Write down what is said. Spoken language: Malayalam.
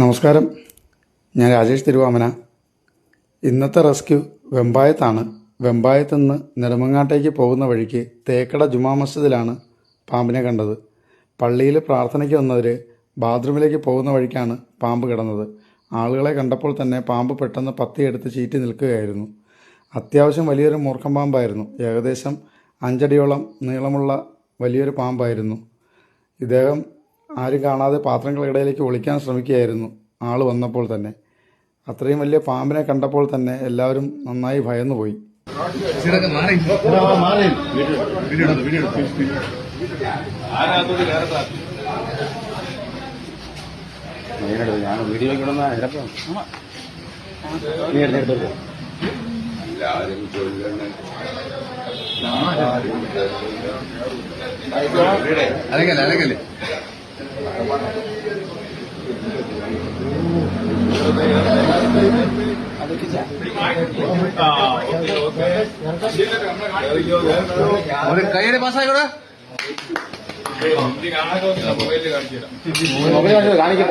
നമസ്കാരം, ഞാൻ രാജേഷ് തിരുവാമന. ഇന്നത്തെ റെസ്ക്യൂ വെമ്പായത്താണ്. വെമ്പായത്ത് നിന്ന് നെടുമങ്ങാട്ടേക്ക് പോകുന്ന വഴിക്ക് തേക്കട ജുമാ മസ്ജിദിലാണ് പാമ്പിനെ കണ്ടത്. പള്ളിയിൽ പ്രാർത്ഥനയ്ക്ക് വന്നവർ ബാത്റൂമിലേക്ക് പോകുന്ന വഴിക്കാണ് പാമ്പ് കിടന്നത്. ആളുകളെ കണ്ടപ്പോൾ തന്നെ പാമ്പ് പെട്ടെന്ന് പത്തിയെടുത്ത് ചീറ്റി നിൽക്കുകയായിരുന്നു. അത്യാവശ്യം വലിയൊരു മൂർഖൻ പാമ്പായിരുന്നു. ഏകദേശം 5 അടിയോളം നീളമുള്ള വലിയൊരു പാമ്പായിരുന്നു. ഇദ്ദേഹം ആരും കാണാതെ പാത്രങ്ങൾക്കിടയിലേക്ക് ഒളിക്കാൻ ശ്രമിക്കുകയായിരുന്നു. ആൾ വന്നപ്പോൾ തന്നെ അത്രയും വലിയ പാമ്പിനെ കണ്ടപ്പോൾ തന്നെ എല്ലാവരും നന്നായി ഭയന്നുപോയി. ഞാൻ വീഡിയോ അലക്കല്ലേ കൈയുടെ പാസ്സായിക്കോടെ കാണിക്കാൻ